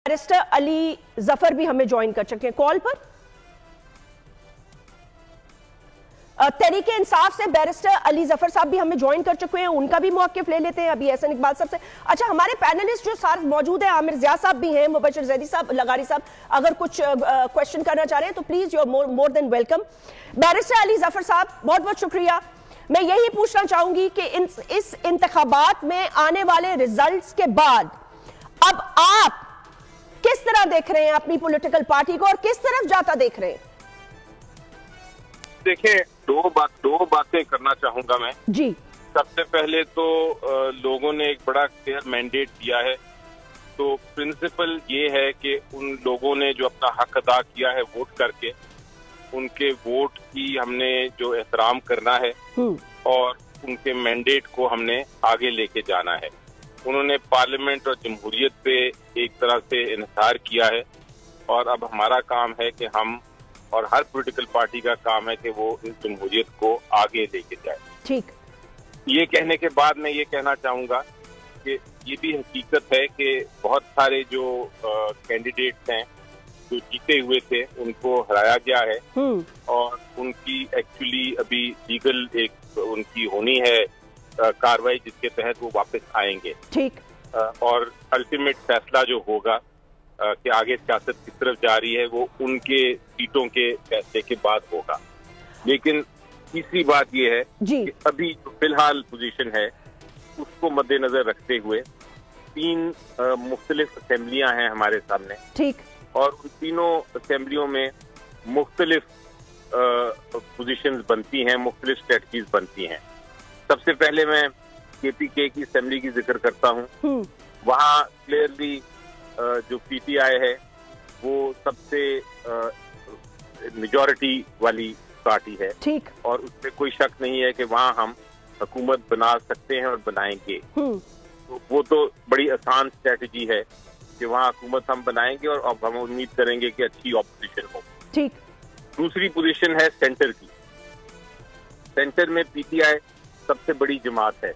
Barrister Ali Zafar भी हमें join कर चुके हैं कॉल पर। तहरीके इंसाफ से बैरिस्टर अली जफर साहब भी हमें ज्वाइन कर चुके हैं, उनका भी मौक़िफ़ ले लेते हैं अभी एहसन इकबाल साहब से। अच्छा, हमारे पैनलिस्ट जो सारे मौजूद हैं, आमिर ज़िया साहब भी हैं, मुबशर जैदी साहब, लगारी साहब, अगर कुछ क्वेश्चन करना चाह रहे हैं तो please you are more than welcome. Barrister Ali Zafar साहब, बहुत बहुत शुक्रिया। मैं यही पूछना चाहूंगी कि इस इंतखाबात में आने वाले रिजल्ट्स के बाद अब आप किस तरह देख रहे हैं अपनी पॉलिटिकल पार्टी को और किस तरफ जाता देख रहे हैं? देखिए, दो बातें करना चाहूंगा मैं जी। सबसे पहले तो लोगों ने एक बड़ा क्लियर मैंडेट दिया है, तो प्रिंसिपल ये है कि उन लोगों ने जो अपना हक अदा किया है वोट करके, उनके वोट की हमने जो एहतराम करना है और उनके मैंडेट को हमने आगे लेके जाना है। उन्होंने पार्लियामेंट और जमहूरियत पे एक तरह से इन्हिसार किया है और अब हमारा काम है कि हम और हर पॉलिटिकल पार्टी का काम है कि वो इस जमहूरियत को आगे लेके जाए। ठीक। ये कहने के बाद मैं ये कहना चाहूंगा कि ये भी हकीकत है कि बहुत सारे जो कैंडिडेट्स हैं जो जीते हुए थे उनको हराया गया है और उनकी एक्चुअली अभी लीगल एक उनकी होनी है कार्रवाई जिसके तहत वो वापस आएंगे। ठीक। और अल्टीमेट फैसला जो होगा कि आगे सियासत किस तरफ जा रही है वो उनके सीटों के फैसले के बाद होगा। लेकिन तीसरी बात ये है कि अभी जो फिलहाल पोजीशन है उसको मद्देनजर रखते हुए 3 मुख्तलिफ असेंबलियां हैं हमारे सामने। ठीक। और उन तीनों असेंबलियों में मुख्तलिफ पोजीशंस बनती हैं, मुख्तलिफ स्ट्रेटजीज बनती हैं। सबसे पहले मैं KPK की असेंबली की जिक्र करता हूँ। वहाँ क्लियरली जो PTI है वो सबसे मेजॉरिटी वाली पार्टी है। ठीक। और उसमें कोई शक नहीं है कि वहाँ हम हुकूमत बना सकते हैं और बनाएंगे। तो वो तो बड़ी आसान स्ट्रेटजी है कि वहाँ हुकूमत हम बनाएंगे और अब हम उम्मीद करेंगे कि अच्छी ऑपोजिशन हो। ठीक। दूसरी पोजीशन है सेंटर की। सेंटर में PTI सबसे बड़ी जमात है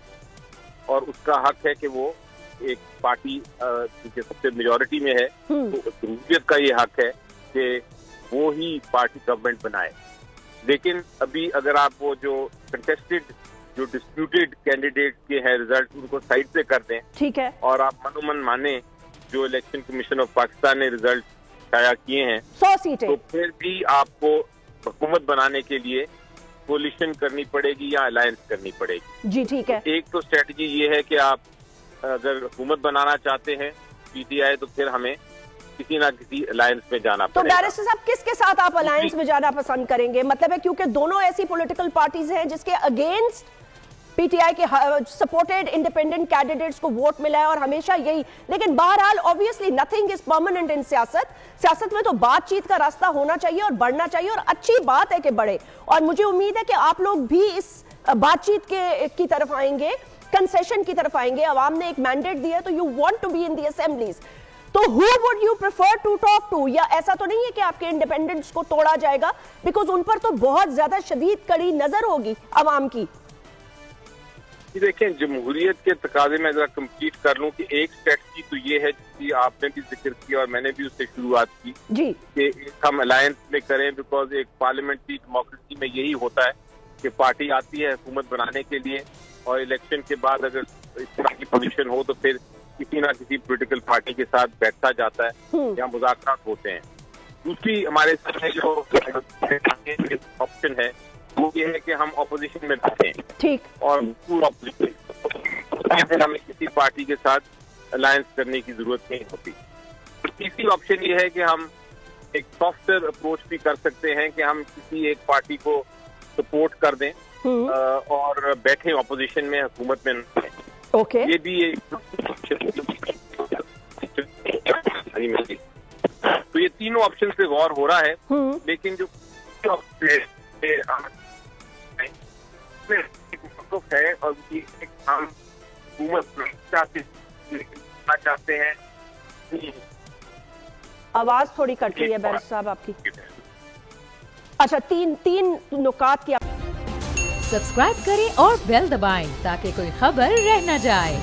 और उसका हक है कि वो एक पार्टी जो सबसे मेजॉरिटी में है तो जमहूरियत का ये हक है कि वो ही पार्टी गवर्नमेंट बनाए। लेकिन अभी अगर आप वो जो कंटेस्टेड जो डिस्प्यूटेड कैंडिडेट के हैं रिजल्ट उनको साइड पे कर दें, ठीक है, और आप मनोमन माने जो इलेक्शन कमीशन ऑफ पाकिस्तान ने रिजल्ट शाया किए हैं 100 सीटें, तो फिर भी आपको हुकूमत बनाने के लिए कोलिशन करनी पड़ेगी या अलायंस करनी पड़ेगी। जी ठीक है। एक तो स्ट्रेटजी ये है कि आप अगर हुकूमत बनाना चाहते हैं PTI तो फिर हमें किसी ना किसी अलायंस में जाना पड़ेगा। तो बैरिस्टर साहब किसके साथ आप अलायंस में जाना पसंद करेंगे? मतलब है क्योंकि दोनों ऐसी पॉलिटिकल पार्टीज हैं जिसके अगेंस्ट PTI के सपोर्टेड इंडिपेंडेंट कैंडिडेट्स को वोट मिला है और हमेशा यही। लेकिन बहरहाल ऑब्वियसली नथिंग इज परमानेंट इन सियासत में तो बातचीत का रास्ता होना चाहिए और बढ़ना चाहिए और अच्छी बात है कि बढ़े। और मुझे उम्मीद है कि आप लोग भी इस बातचीत की तरफ आएंगे, कंसेशन की तरफ आएंगे। अवाम ने एक मैंडेट दिया तो you want to be in the assemblies, तो who would you prefer to talk to? या ऐसा तो नहीं है कि आपके इंडिपेंडेंट्स को तोड़ा जाएगा, बिकॉज उन पर तो बहुत ज्यादा शदीद कड़ी नजर होगी अवाम की। देखें, जमहूरियत के तकाजे में जरा कंप्लीट कर लूं कि एक स्ट्रेटजी तो ये है जिसकी आपने भी जिक्र किया और मैंने भी उससे शुरुआत की जी कि हम अलायंस में करें, बिकॉज एक पार्लियामेंट्री डेमोक्रेसी में यही होता है कि पार्टी आती है हुकूमत बनाने के लिए और इलेक्शन के बाद अगर इस तरह की पोजीशन हो तो फिर किसी ना किसी पॉलिटिकल पार्टी के साथ बैठा जाता है या मुज़ाकरात होते हैं। दूसरी हमारे सामने जो ऑप्शन है वो ये है कि हम ऑपोजिशन में बैठे हैं। ठीक। और ऑपोजिशन हमें किसी पार्टी के साथ अलायंस करने की जरूरत नहीं होती। तीसरी ऑप्शन ये है कि हम एक सॉफ्टवेयर अप्रोच भी कर सकते हैं कि हम किसी एक पार्टी को सपोर्ट कर दें और बैठे ऑपोजिशन में, हुकूमत में नहीं। ओके। ये भी एक तो ये तीनों ऑप्शन पे गौर हो रहा है। लेकिन जो है और हम हुकूमत चाहते हैं। आवाज थोड़ी कट रही है बैरिस्टर साहब आपकी। अच्छा, तीन नुकात की। सब्सक्राइब करें और बेल दबाएं ताकि कोई खबर रह न जाए।